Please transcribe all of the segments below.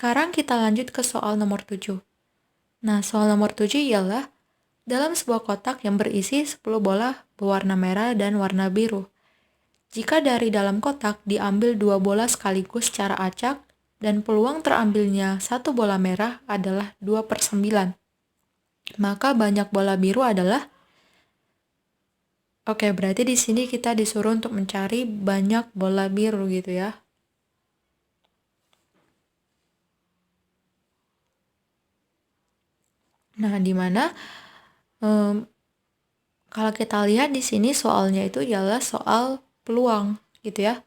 Sekarang kita lanjut ke soal nomor 7. Nah, soal nomor 7 ialah dalam sebuah kotak yang berisi 10 bola berwarna merah dan warna biru. Jika dari dalam kotak diambil 2 bola sekaligus secara acak dan peluang terambilnya 1 bola merah adalah 2/9, maka banyak bola biru adalah. Oke, berarti di sini kita disuruh untuk mencari banyak bola biru gitu ya. Nah, di mana kalau kita lihat di sini soalnya itu ialah soal peluang gitu ya.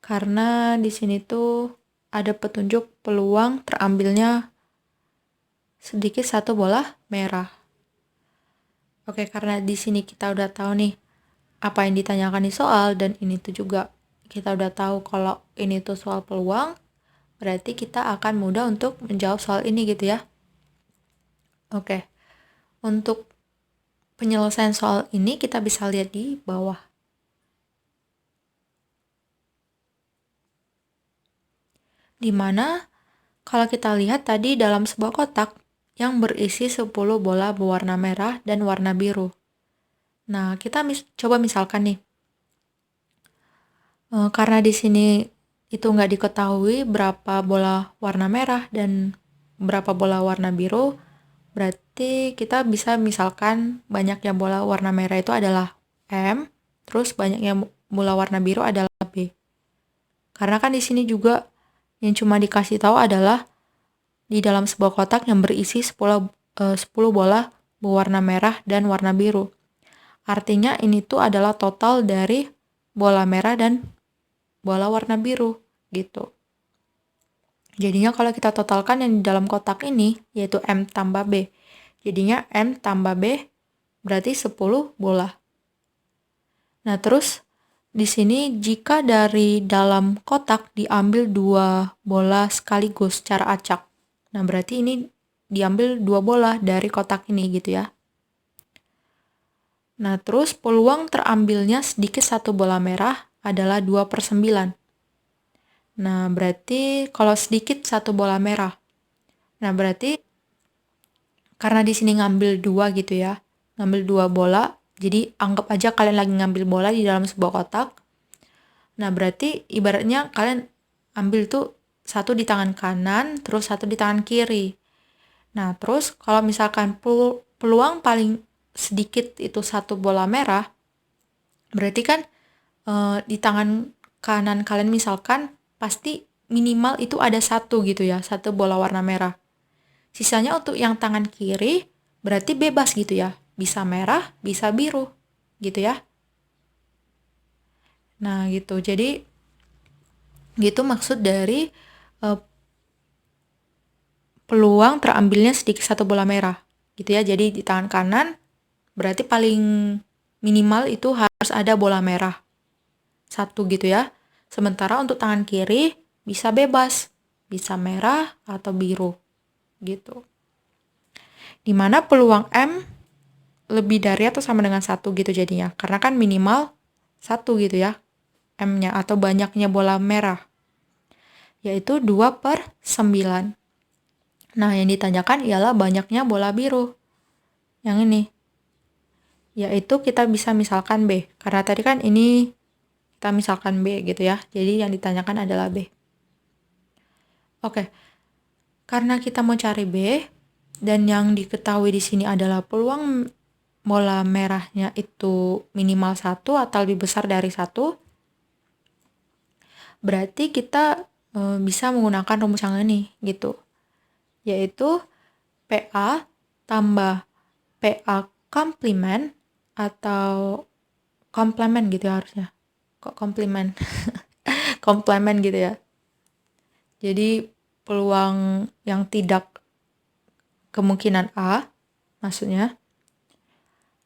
Karena di sini tuh ada petunjuk peluang terambilnya sedikit 1 bola merah. Oke, karena di sini kita udah tahu nih apa yang ditanyakan di soal dan ini tuh juga kita udah tahu kalau ini tuh soal peluang, berarti kita akan mudah untuk menjawab soal ini gitu ya. Oke, untuk penyelesaian soal ini kita bisa lihat di bawah. Dimana kalau kita lihat tadi dalam sebuah kotak yang berisi 10 bola berwarna merah dan warna biru. Nah, kita coba misalkan nih, karena di sini itu nggak diketahui berapa bola warna merah dan berapa bola warna biru, berarti kita bisa misalkan banyaknya bola warna merah itu adalah M, terus banyaknya bola warna biru adalah B. Karena kan di sini juga yang cuma dikasih tahu adalah di dalam sebuah kotak yang berisi 10 bola berwarna merah dan warna biru. Artinya ini tuh adalah total dari bola merah dan bola warna biru gitu. Jadinya kalau kita totalkan yang di dalam kotak ini yaitu M tambah B. Jadinya M tambah B berarti 10 bola. Nah, terus di sini jika dari dalam kotak diambil 2 bola sekaligus secara acak. Nah, berarti ini diambil 2 bola dari kotak ini gitu ya. Nah, terus peluang terambilnya sedikit 1 bola merah adalah 2/9. Nah, berarti kalau sedikit 1 bola merah. Nah, berarti karena di sini ngambil 2 gitu ya. Ngambil 2 bola, jadi anggap aja kalian lagi ngambil bola di dalam sebuah kotak. Nah, berarti ibaratnya kalian ambil tuh satu di tangan kanan, terus satu di tangan kiri. Nah, terus kalau misalkan peluang paling sedikit itu 1 bola merah, berarti kan di tangan kanan kalian misalkan pasti minimal itu ada 1 gitu ya, 1 bola warna merah. Sisanya untuk yang tangan kiri berarti bebas gitu ya, bisa merah, bisa biru gitu ya. Nah, gitu. Jadi gitu maksud dari peluang terambilnya sedikit 1 bola merah gitu ya. Jadi di tangan kanan berarti paling minimal itu harus ada bola merah 1 gitu ya. Sementara untuk tangan kiri bisa bebas, bisa merah atau biru gitu. Dimana peluang M lebih dari atau sama dengan 1 gitu jadinya. Karena kan minimal 1 gitu ya M-nya atau banyaknya bola merah. Yaitu 2/9. Nah, yang ditanyakan ialah banyaknya bola biru. Yang ini. Yaitu kita bisa misalkan B. Karena tadi kan ini kita misalkan B gitu ya. Jadi yang ditanyakan adalah B. Oke. Karena kita mau cari B dan yang diketahui di sini adalah peluang bola merahnya itu minimal 1 atau lebih besar dari 1. Berarti kita bisa menggunakan rumus yang ini gitu. Yaitu PA tambah PA komplement atau komplement gitu ya harusnya. Kok komplement? Komplement gitu ya. Jadi peluang yang tidak kemungkinan A maksudnya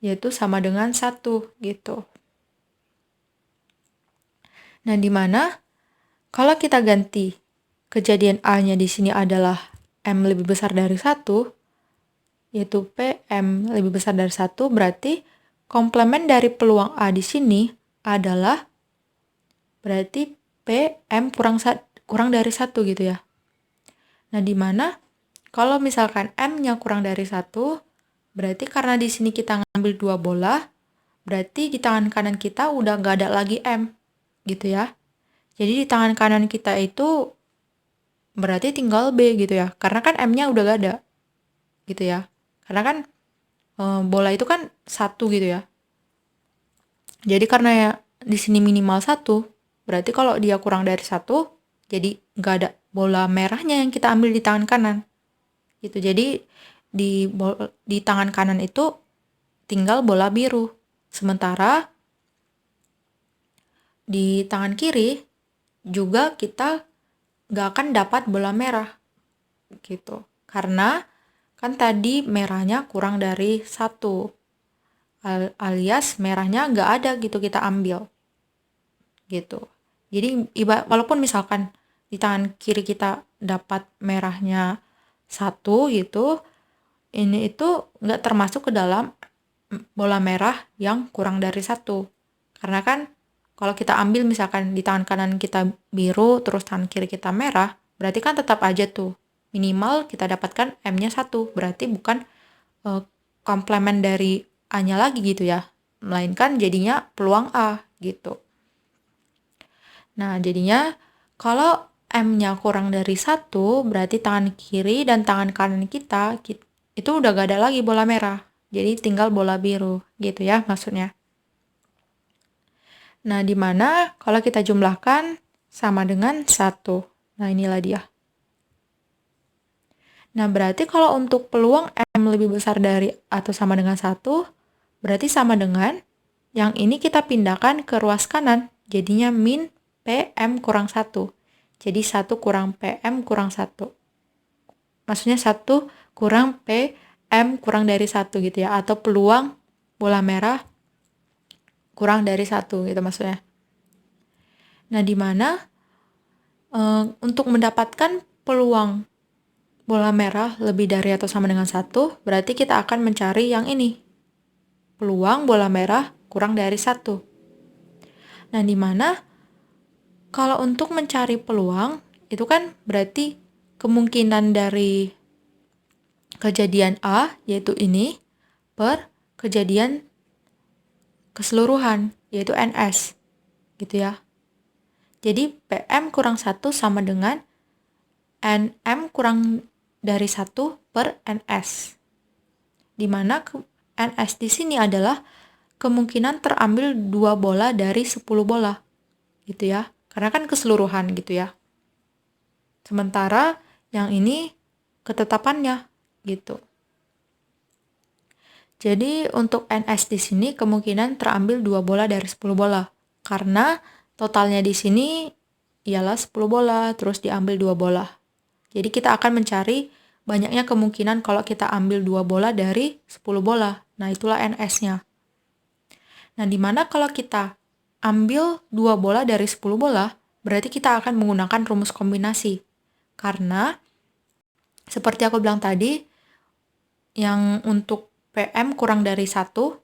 yaitu sama dengan 1 gitu. Nah, di mana kalau kita ganti kejadian A-nya di sini adalah M lebih besar dari 1, yaitu PM lebih besar dari 1, berarti komplement dari peluang A di sini adalah berarti PM kurang dari 1 gitu ya. Nah, di mana kalau misalkan M-nya kurang dari 1, berarti karena di sini kita ngambil 2 bola, berarti di tangan kanan kita udah nggak ada lagi M, gitu ya. Jadi di tangan kanan kita itu berarti tinggal B gitu ya, karena kan M-nya udah gak ada, gitu ya. Karena kan bola itu kan 1 gitu ya. Jadi karena ya di sini minimal 1, berarti kalau dia kurang dari 1, jadi nggak ada bola merahnya yang kita ambil di tangan kanan. Gitu. Jadi di tangan kanan itu tinggal bola biru. Sementara di tangan kiri juga kita nggak akan dapat bola merah. Gitu. Karena kan tadi merahnya kurang dari 1. Alias merahnya nggak ada gitu kita ambil. Gitu. Jadi walaupun misalkan di tangan kiri kita dapat merahnya 1 gitu, ini itu nggak termasuk ke dalam bola merah yang kurang dari 1. Karena kan kalau kita ambil misalkan di tangan kanan kita biru terus tangan kiri kita merah, berarti kan tetap aja tuh minimal kita dapatkan M-nya 1. Berarti bukan komplement dari A-nya lagi gitu ya. Melainkan jadinya peluang A gitu. Nah, jadinya kalau M-nya kurang dari 1, berarti tangan kiri dan tangan kanan kita itu udah gak ada lagi bola merah. Jadi tinggal bola biru, gitu ya maksudnya. Nah, di mana kalau kita jumlahkan sama dengan 1. Nah, inilah dia. Nah, berarti kalau untuk peluang M lebih besar dari atau sama dengan 1, berarti sama dengan yang ini kita pindahkan ke ruas kanan. Jadinya min PM kurang 1. Jadi 1 kurang PM kurang 1. Maksudnya 1 kurang PM kurang dari 1 gitu ya. Atau peluang bola merah kurang dari 1 gitu maksudnya. Nah, di mana untuk mendapatkan peluang bola merah lebih dari atau sama dengan 1, berarti kita akan mencari yang ini. Peluang bola merah kurang dari 1. Nah, di mana kalau untuk mencari peluang, itu kan berarti kemungkinan dari kejadian A, yaitu ini, per kejadian keseluruhan, yaitu NS. Gitu ya. Jadi PM kurang 1 sama dengan NM kurang dari 1 per NS. Di mana NS di sini adalah kemungkinan terambil 2 bola dari 10 bola. Gitu ya. Karena kan keseluruhan gitu ya. Sementara yang ini ketetapannya gitu. Jadi untuk NS di sini kemungkinan terambil 2 bola dari 10 bola. Karena totalnya di sini ialah 10 bola terus diambil 2 bola. Jadi kita akan mencari banyaknya kemungkinan kalau kita ambil 2 bola dari 10 bola. Nah, itulah NS-nya. Nah, dimana kalau kita ambil 2 bola dari 10 bola, berarti kita akan menggunakan rumus kombinasi. Karena, seperti aku bilang tadi, yang untuk PM kurang dari 1,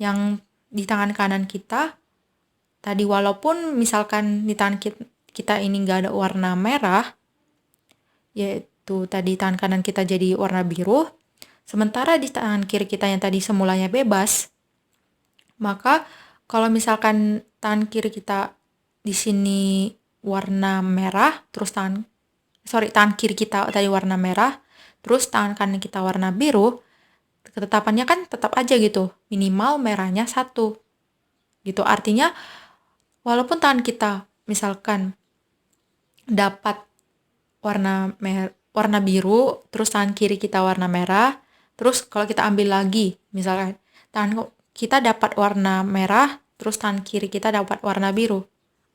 yang di tangan kanan kita, tadi walaupun misalkan di tangan kita ini nggak ada warna merah, yaitu tadi tangan kanan kita jadi warna biru, sementara di tangan kiri kita yang tadi semulanya bebas, maka kalau misalkan tangan kiri kita di sini warna merah, terus tangan kiri kita tadi warna merah, terus tangan kanan kita warna biru, ketetapannya kan tetap aja gitu, minimal merahnya 1. Gitu, artinya walaupun tangan kita misalkan dapat warna biru, terus tangan kiri kita warna merah, terus kalau kita ambil lagi, misalkan tangan kita dapat warna merah, terus tangan kiri kita dapat warna biru.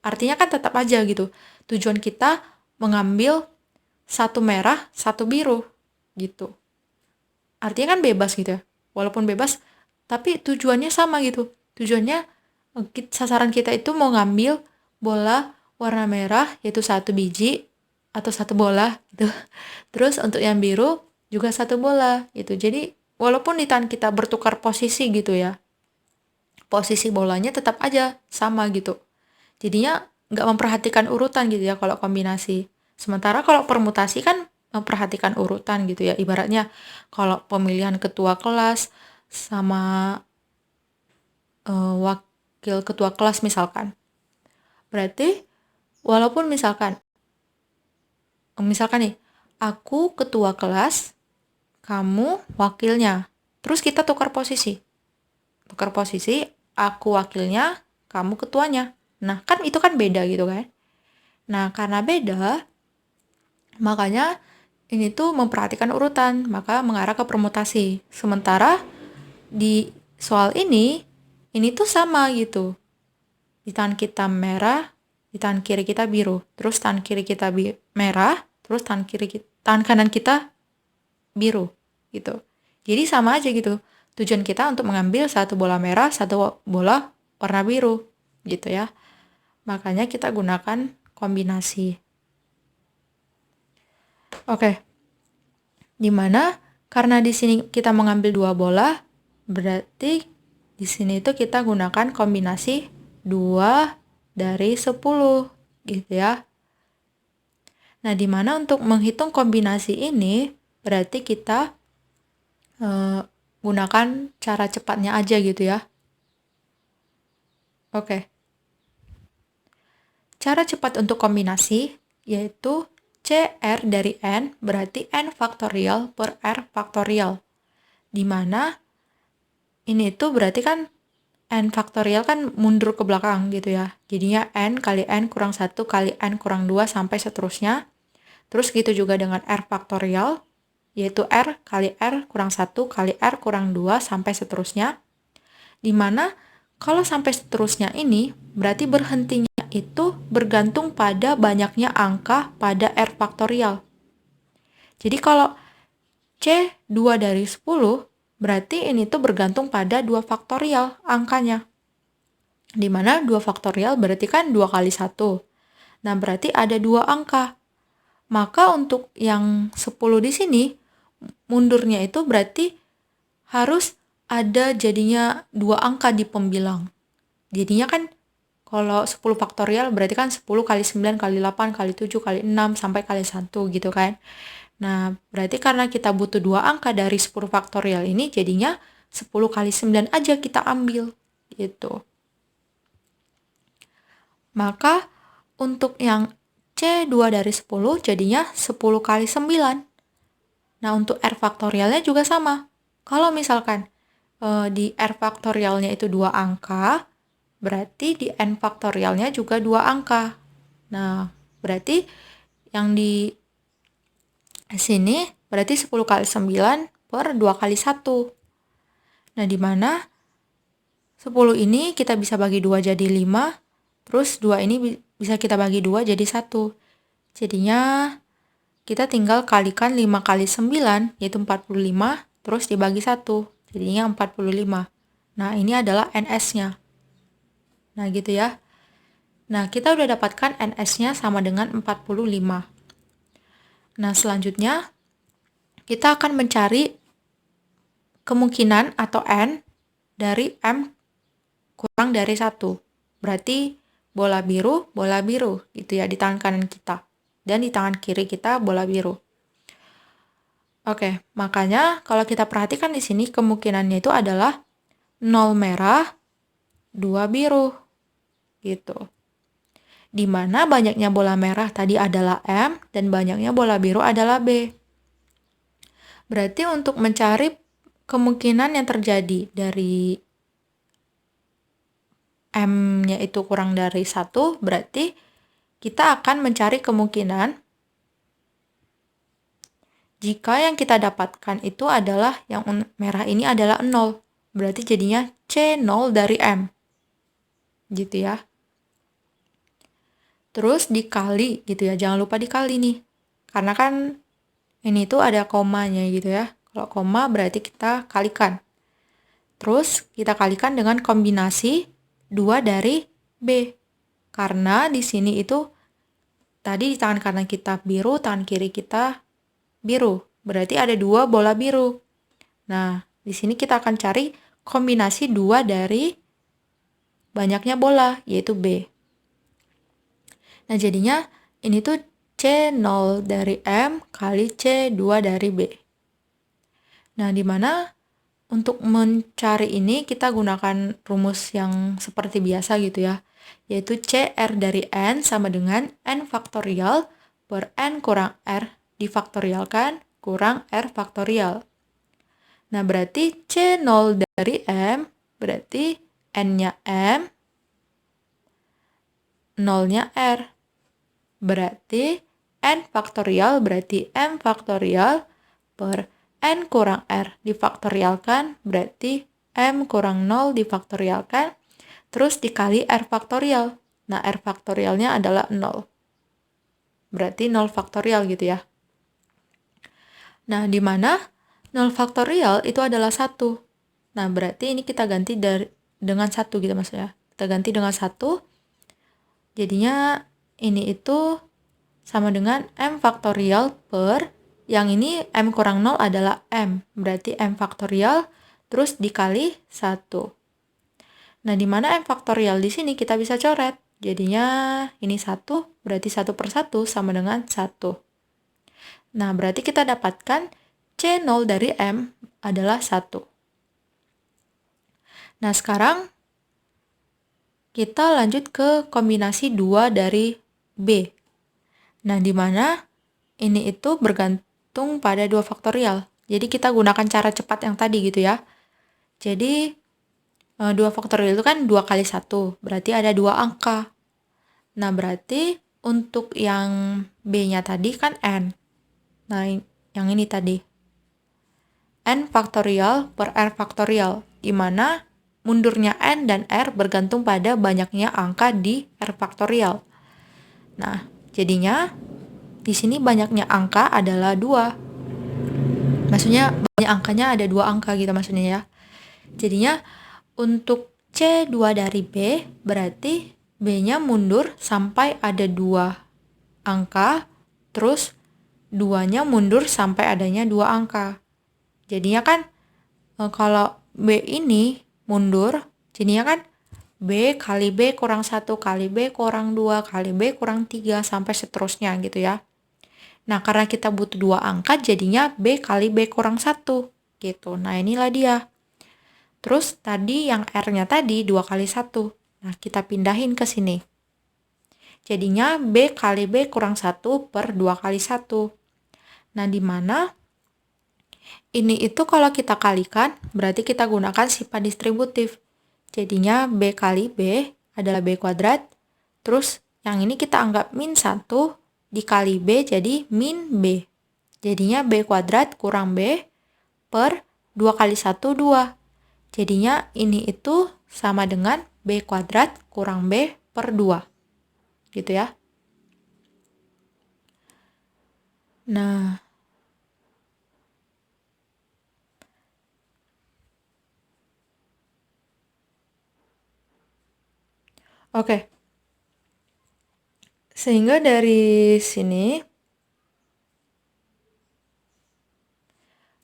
Artinya kan tetap aja gitu. Tujuan kita mengambil 1 merah, 1 biru gitu. Artinya kan bebas gitu ya. Walaupun bebas, tapi tujuannya sama gitu. Tujuannya sasaran kita itu mau ngambil bola warna merah, yaitu 1 biji atau 1 bola gitu. Terus untuk yang biru juga 1 bola gitu. Jadi walaupun di tangan kita bertukar posisi gitu ya, posisi bolanya tetap aja sama gitu. Jadinya nggak memperhatikan urutan gitu ya kalau kombinasi. Sementara kalau permutasi kan memperhatikan urutan gitu ya. Ibaratnya kalau pemilihan ketua kelas sama wakil ketua kelas misalkan. Berarti walaupun misalkan nih, aku ketua kelas, kamu wakilnya. Terus kita tukar posisi. Aku wakilnya, kamu ketuanya. Nah, kan itu kan beda gitu kan. Nah, karena beda, makanya ini tuh memperhatikan urutan, maka mengarah ke permutasi. Sementara di soal ini tuh sama gitu. Di tangan kita merah, di tangan kiri kita biru. Terus tangan kiri kita merah, terus tangan kanan kita biru gitu. Jadi sama aja gitu. Tujuan kita untuk mengambil satu bola merah, satu bola warna biru gitu ya. Makanya kita gunakan kombinasi. Oke. Dimana karena di sini kita mengambil dua bola, berarti di sini itu kita gunakan kombinasi 2 dari 10 gitu ya. Nah, dimana untuk menghitung kombinasi ini berarti kita gunakan cara cepatnya aja gitu ya. Oke. Cara cepat untuk kombinasi yaitu CR dari N berarti N faktorial per R faktorial. Dimana ini tuh berarti kan N faktorial kan mundur ke belakang gitu ya. Jadinya N kali N kurang 1 kali N kurang 2 sampai seterusnya. Terus gitu juga dengan R faktorial, yaitu R kali R kurang 1 kali R kurang 2 sampai seterusnya. Dimana kalau sampai seterusnya ini berarti berhentinya itu bergantung pada banyaknya angka pada R faktorial. Jadi kalau C 2 dari 10 berarti ini tuh bergantung pada 2 faktorial angkanya. Dimana 2 faktorial berarti kan 2 kali 1. Nah berarti ada 2 angka. Maka untuk yang 10 di sini mundurnya itu berarti harus ada jadinya 2 angka di pembilang. Jadinya kan kalau 10 faktorial berarti kan 10 kali 9 kali 8 kali 7 kali 6 sampai kali 1 gitu kan. Nah, berarti karena kita butuh 2 angka dari 10 faktorial ini jadinya 10 kali 9 aja kita ambil gitu. Maka untuk yang C2 dari 10 jadinya 10 kali 9. Nah, untuk R faktorialnya juga sama. Kalau misalkan di R faktorialnya itu 2 angka, berarti di N faktorialnya juga 2 angka. Nah, berarti yang di sini berarti 10 kali 9 per 2 kali 1. Nah, di mana 10 ini kita bisa bagi 2 jadi 5, terus 2 ini bisa kita bagi 2 jadi 1. Jadinya kita tinggal kalikan 5 kali 9, yaitu 45, terus dibagi 1. Jadinya 45. Nah, ini adalah NS-nya. Nah, gitu ya. Nah, kita udah dapatkan NS-nya sama dengan 45. Nah, selanjutnya kita akan mencari kemungkinan atau N dari M kurang dari 1. Berarti bola biru gitu ya di tangan kanan kita. Dan di tangan kiri kita bola biru. Oke, makanya kalau kita perhatikan di sini kemungkinannya itu adalah 0 merah, 2 biru. Gitu. Di mana banyaknya bola merah tadi adalah M dan banyaknya bola biru adalah B. Berarti untuk mencari kemungkinan yang terjadi dari M-nya itu kurang dari 1, berarti kita akan mencari kemungkinan jika yang kita dapatkan itu adalah yang merah ini adalah 0. Berarti jadinya C0 dari M. Gitu ya. Terus dikali gitu ya, jangan lupa dikali nih. Karena kan ini tuh ada komanya gitu ya. Kalau koma berarti kita kalikan. Terus kita kalikan dengan kombinasi 2 dari B. Karena di sini itu tadi di tangan kanan kita biru, tangan kiri kita biru. Berarti ada 2 bola biru. Nah, di sini kita akan cari kombinasi 2 dari banyaknya bola, yaitu B. Nah, jadinya ini tuh C0 dari M kali C2 dari B. Nah, di mana untuk mencari ini kita gunakan rumus yang seperti biasa gitu ya, yaitu CR dari N sama dengan N faktorial per N kurang R difaktorialkan kurang R faktorial. Nah, berarti C0 dari M berarti N-nya M, 0-nya R. Berarti N faktorial berarti M faktorial per N kurang R difaktorialkan berarti M kurang 0 difaktorialkan terus dikali R faktorial. Nah, R faktorialnya adalah 0. Berarti 0 faktorial gitu ya. Nah, di mana 0 faktorial itu adalah 1. Nah, berarti ini kita ganti dengan 1 gitu maksudnya. Kita ganti dengan 1. Jadinya ini itu sama dengan M faktorial per, yang ini M kurang 0 adalah M. Berarti M faktorial terus dikali 1. Nah, di mana M faktorial di sini kita bisa coret. Jadinya ini 1, berarti 1 per 1 sama dengan 1. Nah, berarti kita dapatkan C0 dari M adalah 1. Nah, sekarang kita lanjut ke kombinasi 2 dari B. Nah, di mana ini itu bergantung pada 2 faktorial. Jadi kita gunakan cara cepat yang tadi gitu ya. Jadi 2 faktorial itu kan 2 kali 1, berarti ada 2 angka. Nah, berarti untuk yang B-nya tadi kan N. Nah, yang ini tadi. N faktorial per R faktorial, di mana mundurnya N dan R bergantung pada banyaknya angka di R faktorial. Nah, jadinya di sini banyaknya angka adalah 2. Maksudnya banyak angkanya ada 2 angka gitu maksudnya ya. Jadinya untuk C2 dari B berarti B-nya mundur sampai ada 2 angka, terus 2-nya mundur sampai adanya 2 angka. Jadinya kan kalau B ini mundur, jadinya kan B kali B kurang 1 kali B kurang 2 kali B kurang 3 sampai seterusnya gitu ya. Nah, karena kita butuh 2 angka jadinya B kali B kurang 1 gitu. Nah, inilah dia. Terus tadi yang R-nya tadi 2 kali 1. Nah, kita pindahin ke sini. Jadinya B kali B kurang 1 per 2 kali 1. Nah, di mana ini itu kalau kita kalikan, berarti kita gunakan sifat distributif. Jadinya B kali B adalah B kuadrat. Terus yang ini kita anggap min 1 dikali B jadi min B. Jadinya B kuadrat kurang B per 2 kali 1, 2. Jadinya ini itu sama dengan B kuadrat kurang B per 2. Gitu ya. Nah, oke. Sehingga dari sini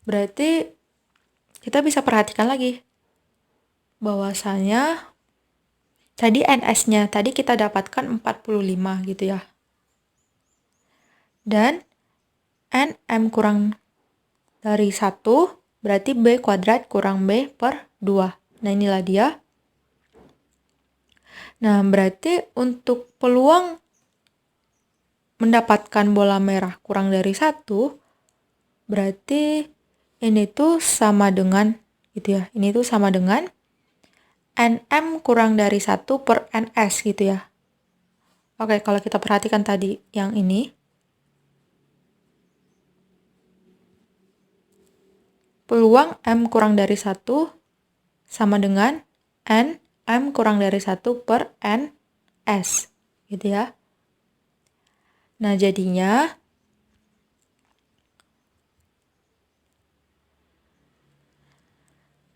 berarti kita bisa perhatikan lagi bahwasanya tadi NS-nya tadi kita dapatkan 45 gitu ya. Dan NM kurang dari 1 berarti B kuadrat kurang B per 2. Nah, inilah dia. Nah, berarti untuk peluang mendapatkan bola merah kurang dari 1 berarti ini tuh sama dengan gitu ya. Ini tuh sama dengan NM kurang dari 1 per NS gitu ya. Oke, kalau kita perhatikan tadi yang ini. Peluang M kurang dari 1 sama dengan N M kurang dari 1 per NS. Gitu ya. Nah, jadinya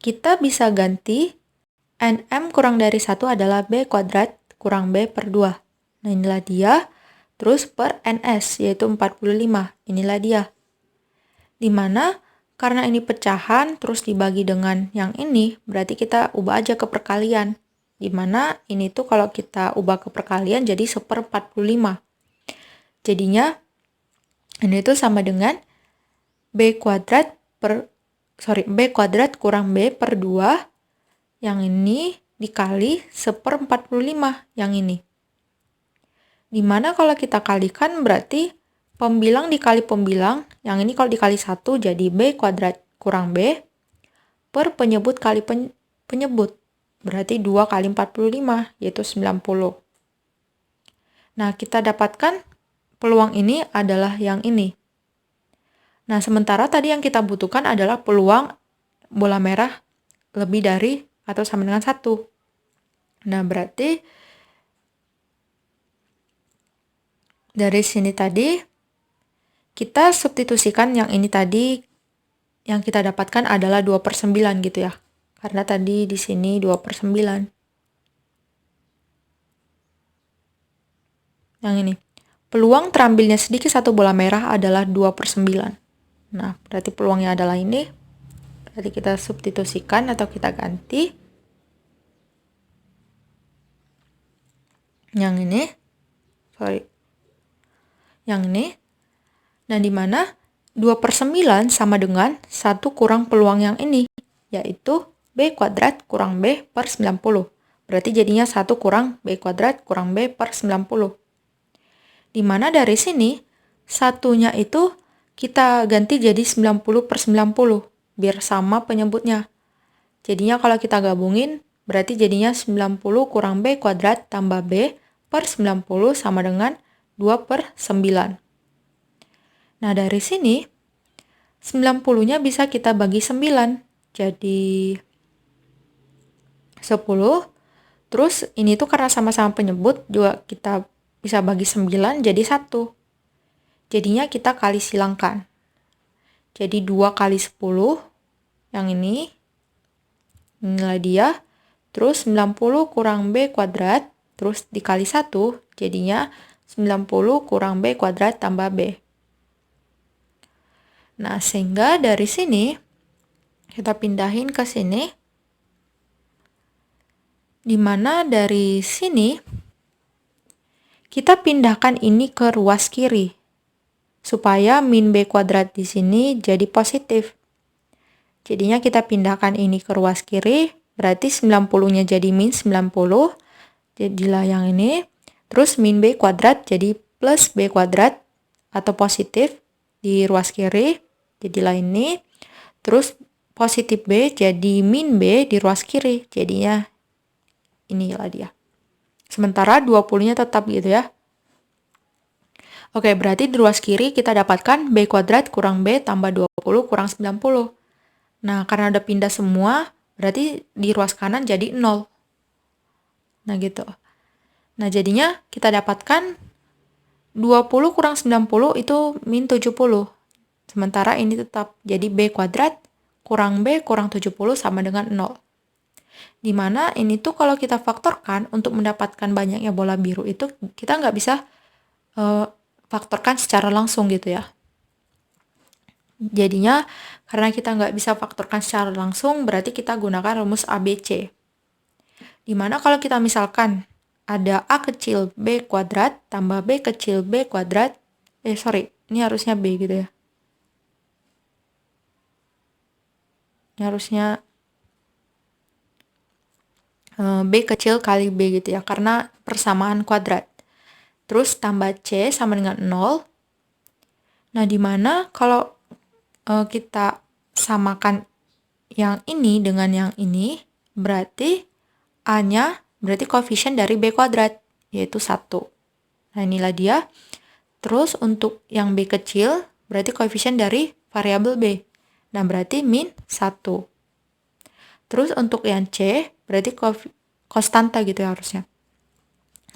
kita bisa ganti NM kurang dari 1 adalah B kuadrat kurang B per 2. Nah, inilah dia. Terus per NS, yaitu 45. Inilah dia. Dimana karena ini pecahan, terus dibagi dengan yang ini, berarti kita ubah aja ke perkalian. Dimana ini tuh kalau kita ubah ke perkalian jadi 1/45. Jadinya Ini itu sama dengan B kuadrat kurang B per 2, yang ini dikali 1/45 yang ini. Dimana kalau kita kalikan berarti pembilang dikali pembilang, yang ini kalau dikali 1 jadi B kuadrat kurang B per penyebut kali penyebut. Berarti 2 kali 45 yaitu 90. Nah, kita dapatkan peluang ini adalah yang ini. Nah, sementara tadi yang kita butuhkan adalah peluang bola merah lebih dari atau sama dengan 1. Nah, berarti dari sini tadi kita substitusikan yang ini tadi, yang kita dapatkan adalah 2/9 gitu ya. Karena tadi di sini 2/9. Yang ini. Peluang terambilnya sedikit satu bola merah adalah 2/9. Nah, berarti peluangnya adalah ini. Berarti kita substitusikan atau kita ganti. Yang ini. Yang ini. Nah, di mana 2/9 sama dengan 1 kurang peluang yang ini, yaitu B kuadrat kurang B per 90. Berarti jadinya 1 kurang B kuadrat kurang B per 90. Di mana dari sini, satunya itu kita ganti jadi 90/90, biar sama penyebutnya. Jadinya kalau kita gabungin, berarti jadinya 90 kurang B kuadrat tambah B per 90 sama dengan 2/9. Nah, dari sini, 90-nya bisa kita bagi 9. Jadi 10. Terus ini tuh karena sama-sama penyebut, juga kita bisa bagi 9 jadi 1. Jadinya kita kali silangkan. Jadi 2 kali 10, yang ini, inilah dia. Terus 90 kurang B kuadrat, terus dikali 1, jadinya 90 kurang B kuadrat tambah B. Nah, sehingga dari sini, kita pindahin ke sini. Dimana dari sini, kita pindahkan ini ke ruas kiri. Supaya min B kuadrat di sini jadi positif. Jadinya kita pindahkan ini ke ruas kiri, berarti 90-nya jadi min 90, jadilah yang ini. Terus min B kuadrat jadi plus B kuadrat atau positif di ruas kiri, jadilah ini. Terus positif B jadi min B di ruas kiri, jadinya inilah dia. Sementara 20-nya tetap gitu ya. Oke, berarti di ruas kiri kita dapatkan B kuadrat kurang B tambah 20 kurang 90. Nah, karena udah pindah semua, berarti di ruas kanan jadi 0. Nah, gitu. Nah, jadinya kita dapatkan 20 kurang 90 itu min 70. Sementara ini tetap. Jadi B kuadrat kurang B kurang 70 sama dengan 0. Dimana ini tuh kalau kita faktorkan untuk mendapatkan banyaknya bola biru itu, kita nggak bisa faktorkan secara langsung gitu ya. Jadinya karena kita nggak bisa faktorkan secara langsung, berarti kita gunakan rumus ABC. Dimana kalau kita misalkan ada A kecil B kuadrat tambah B kecil B kuadrat, ini harusnya B gitu ya. Ini harusnya B kecil kali B gitu ya, karena persamaan kuadrat. Terus tambah C sama dengan 0. Nah, dimana kalau kita samakan yang ini dengan yang ini, berarti A-nya berarti koefisien dari B kuadrat, yaitu 1. Nah, inilah dia. Terus untuk yang B kecil, berarti koefisien dari variabel B. Nah, berarti min 1. Terus untuk yang C, berarti konstanta gitu ya harusnya.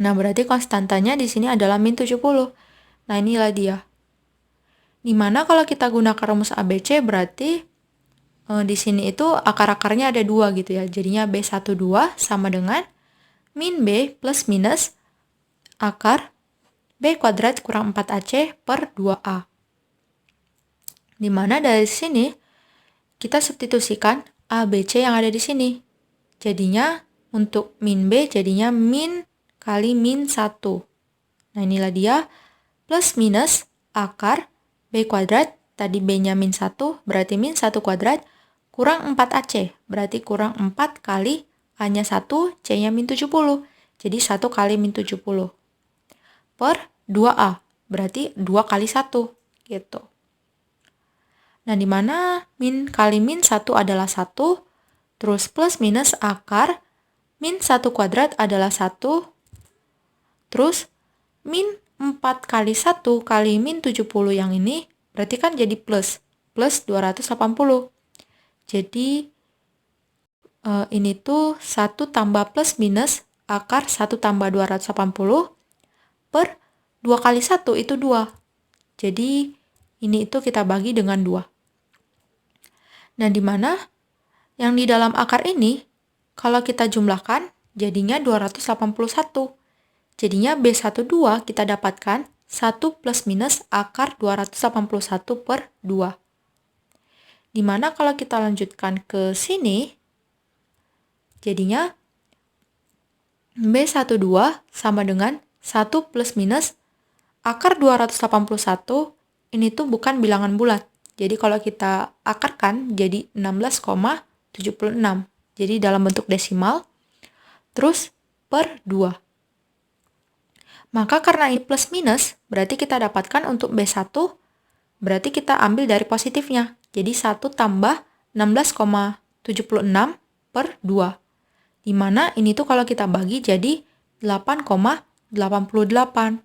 Nah, berarti konstantanya di sini adalah min 70. Nah, inilah dia. Dimana kalau kita gunakan rumus ABC, berarti di sini itu akar-akarnya ada 2 gitu ya. Jadinya B12 sama dengan min B plus minus akar B kuadrat kurang 4AC per 2A. Dimana dari sini kita substitusikan ABC yang ada di sini. Jadinya untuk min B jadinya min kali min 1. Nah, inilah dia plus minus akar B kuadrat, tadi B-nya min 1, berarti min 1 kuadrat, kurang 4AC, berarti kurang 4 kali A-nya 1, C-nya min 70. Jadi 1 kali min 70. Per 2A, berarti 2 kali 1, gitu. Nah, di mana min kali min 1 adalah 1, terus plus minus akar min 1 kuadrat adalah 1, terus min 4 kali 1 kali min 70 yang ini, berarti kan jadi plus 280. Jadi ini tuh 1 tambah plus minus akar 1 tambah 280 per 2 kali 1 itu 2. Jadi ini itu kita bagi dengan 2. Nah, di mana yang di dalam akar ini, kalau kita jumlahkan, jadinya 281. Jadinya B12 kita dapatkan 1 plus minus akar 281 per 2. Dimana kalau kita lanjutkan ke sini, jadinya B12 sama dengan 1 plus minus akar 281, ini tuh bukan bilangan bulat. Jadi kalau kita akarkan jadi 16,76. Jadi dalam bentuk desimal, terus per 2. Maka karena ini plus minus, berarti kita dapatkan untuk B1, berarti kita ambil dari positifnya. Jadi 1 tambah 16,76 per 2. Dimana ini tuh kalau kita bagi jadi 8,88.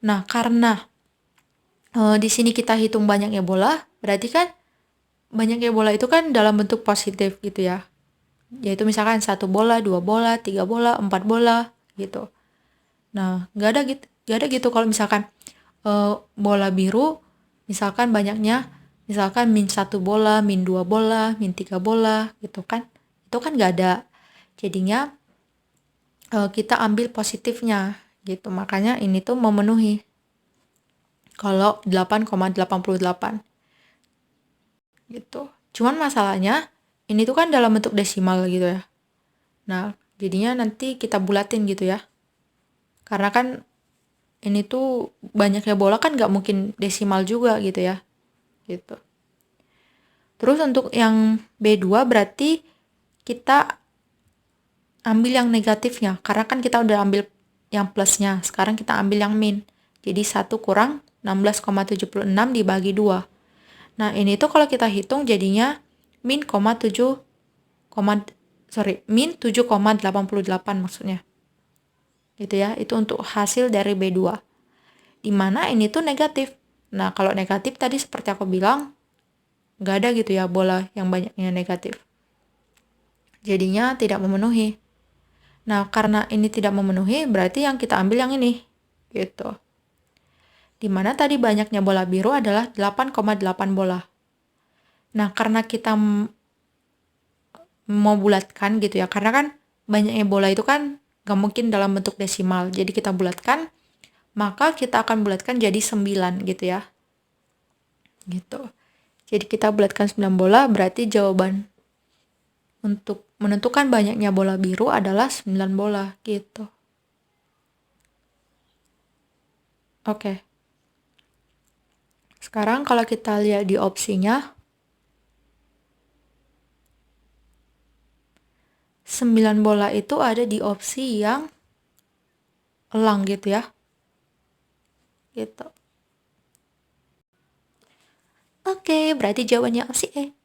Nah, karena di sini kita hitung banyaknya bola, berarti kan banyaknya bola itu kan dalam bentuk positif gitu ya. Yaitu misalkan 1 bola, 2 bola, 3 bola, 4 bola gitu. Nah, nggak ada gitu kalau misalkan bola biru, misalkan banyaknya, misalkan min 1 bola, min 2 bola, min 3 bola gitu kan. Itu kan nggak ada. Jadinya kita ambil positifnya gitu. Makanya ini tuh memenuhi. Kalau 8,88 gitu. Cuman masalahnya ini tuh kan dalam bentuk desimal gitu ya. Nah, jadinya nanti kita bulatin gitu ya. Karena kan ini tuh banyaknya bola kan nggak mungkin desimal juga gitu ya. Gitu. Terus untuk yang B2 berarti kita ambil yang negatifnya. Karena kan kita udah ambil yang plusnya. Sekarang kita ambil yang min. Jadi 1 kurang 16,76 dibagi 2. Nah, ini tuh kalau kita hitung jadinya min 7,88 maksudnya. Gitu ya, itu untuk hasil dari B2. Di mana ini tuh negatif. Nah, kalau negatif tadi seperti aku bilang, nggak ada gitu ya bola yang banyaknya negatif. Jadinya tidak memenuhi. Nah, karena ini tidak memenuhi, berarti yang kita ambil yang ini. Gitu. Dimana tadi banyaknya bola biru adalah 8,8 bola. Nah, karena kita mau bulatkan gitu ya, karena kan banyaknya bola itu kan gak mungkin dalam bentuk desimal. Jadi kita bulatkan, maka kita akan bulatkan jadi 9 gitu ya. Gitu. Jadi kita bulatkan 9 bola, berarti jawaban untuk menentukan banyaknya bola biru adalah 9 bola gitu. Oke. Sekarang kalau kita lihat di opsinya, 9 bola itu ada di opsi yang elang gitu ya. Gitu. Oke, berarti jawabannya opsi E.